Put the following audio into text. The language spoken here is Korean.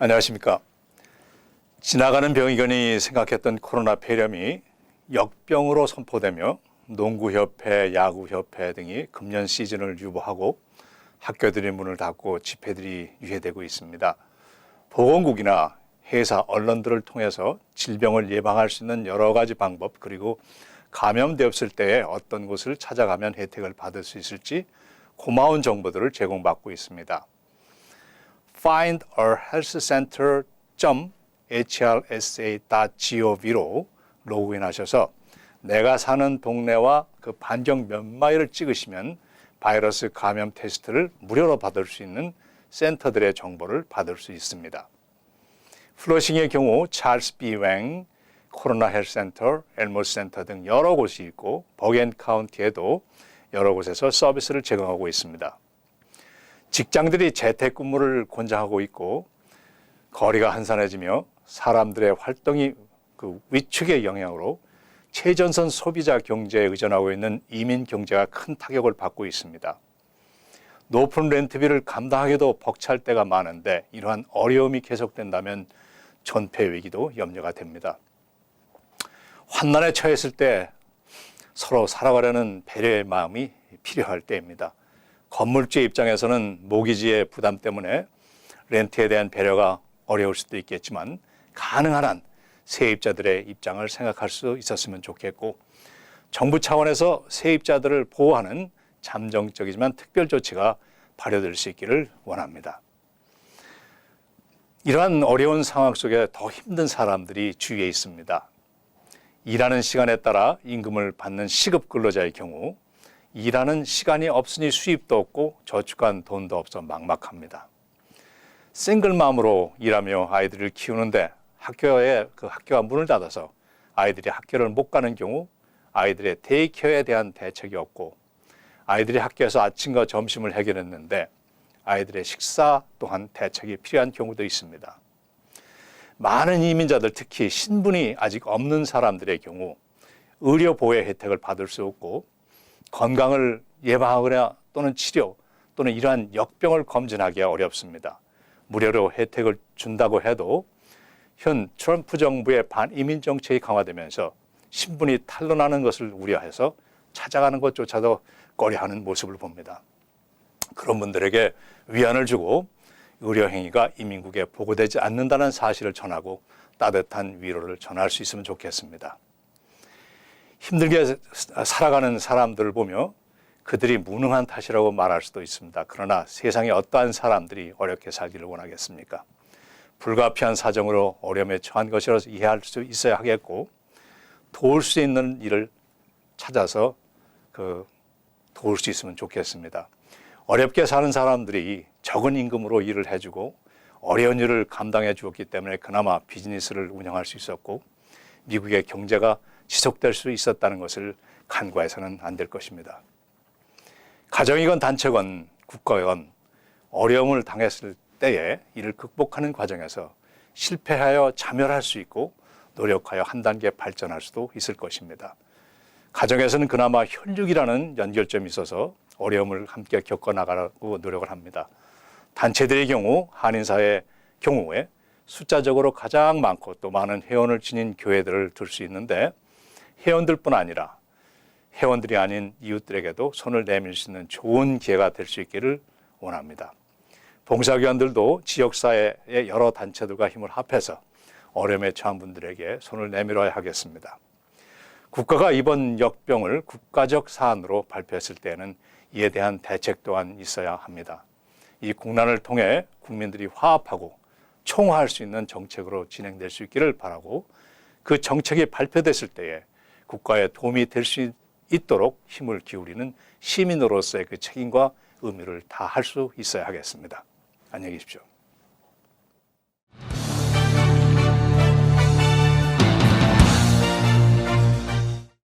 안녕하십니까. 지나가는 병이거니 생각했던 코로나 폐렴이 역병으로 선포되며 농구협회, 야구협회 등이 금년 시즌을 유보하고 학교들이 문을 닫고 집회들이 유예되고 있습니다. 보건국이나 회사, 언론들을 통해서 질병을 예방할 수 있는 여러 가지 방법, 그리고 감염되었을 때에 어떤 곳을 찾아가면 혜택을 받을 수 있을지 고마운 정보들을 제공받고 있습니다. findahealthcenter.hrsa.gov로 로그인하셔서 내가 사는 동네와 그 반경 몇 마일을 찍으시면 바이러스 감염 테스트를 무료로 받을 수 있는 센터들의 정보를 받을 수 있습니다. 플러싱의 경우 찰스 B. 웽 코로나 헬스센터, 엘모스 센터 등 여러 곳이 있고 버겐 카운티에도 여러 곳에서 서비스를 제공하고 있습니다. 직장들이 재택근무를 권장하고 있고 거리가 한산해지며 사람들의 활동이 위축의 영향으로 최전선 소비자 경제에 의존하고 있는 이민 경제가 큰 타격을 받고 있습니다. 높은 렌트비를 감당하기도 벅찰 때가 많은데 이러한 어려움이 계속된다면 존폐 위기도 염려가 됩니다. 환난에 처했을 때 서로 살아가려는 배려의 마음이 필요할 때입니다. 건물주의 입장에서는 모기지의 부담 때문에 렌트에 대한 배려가 어려울 수도 있겠지만 가능한 한 세입자들의 입장을 생각할 수 있었으면 좋겠고 정부 차원에서 세입자들을 보호하는 잠정적이지만 특별 조치가 발효될 수 있기를 원합니다. 이러한 어려운 상황 속에 더 힘든 사람들이 주위에 있습니다. 일하는 시간에 따라 임금을 받는 시급 근로자의 경우 일하는 시간이 없으니 수입도 없고 저축한 돈도 없어 막막합니다. 싱글맘으로 일하며 아이들을 키우는데 학교가 문을 닫아서 아이들이 학교를 못 가는 경우 아이들의 데이케어에 대한 대책이 없고 아이들이 학교에서 아침과 점심을 해결했는데 아이들의 식사 또한 대책이 필요한 경우도 있습니다. 많은 이민자들, 특히 신분이 아직 없는 사람들의 경우 의료 보호의 혜택을 받을 수 없고 건강을 예방하거나 또는 치료 또는 이러한 역병을 검진하기가 어렵습니다. 무료로 혜택을 준다고 해도 현 트럼프 정부의 반이민 정책이 강화되면서 신분이 탄로나는 것을 우려해서 찾아가는 것조차도 꺼려하는 모습을 봅니다. 그런 분들에게 위안을 주고 의료 행위가 이민국에 보고되지 않는다는 사실을 전하고 따뜻한 위로를 전할 수 있으면 좋겠습니다. 힘들게 살아가는 사람들을 보며 그들이 무능한 탓이라고 말할 수도 있습니다. 그러나 세상에 어떠한 사람들이 어렵게 살기를 원하겠습니까? 불가피한 사정으로 어려움에 처한 것이라서 이해할 수 있어야 하겠고 도울 수 있는 일을 찾아서 도울 수 있으면 좋겠습니다. 어렵게 사는 사람들이 적은 임금으로 일을 해주고 어려운 일을 감당해 주었기 때문에 그나마 비즈니스를 운영할 수 있었고 미국의 경제가 지속될 수 있었다는 것을 간과해서는 안 될 것입니다. 가정이건 단체건 국가건 어려움을 당했을 때에 이를 극복하는 과정에서 실패하여 자멸할 수 있고 노력하여 한 단계 발전할 수도 있을 것입니다. 가정에서는 그나마 혈육이라는 연결점이 있어서 어려움을 함께 겪어나가려고 노력을 합니다. 단체들의 경우 한인사회의 경우에 숫자적으로 가장 많고 또 많은 회원을 지닌 교회들을 들 수 있는데 회원들뿐 아니라 회원들이 아닌 이웃들에게도 손을 내밀 수 있는 좋은 기회가 될 수 있기를 원합니다. 봉사기관들도 지역사회의 여러 단체들과 힘을 합해서 어려움에 처한 분들에게 손을 내밀어야 하겠습니다. 국가가 이번 역병을 국가적 사안으로 발표했을 때에는 이에 대한 대책 또한 있어야 합니다. 이 국난을 통해 국민들이 화합하고 총화할 수 있는 정책으로 진행될 수 있기를 바라고 그 정책이 발표됐을 때에 국가에 도움이 될 수 있도록 힘을 기울이는 시민으로서의 그 책임과 의무를 다할 수 있어야 하겠습니다. 안녕히 계십시오.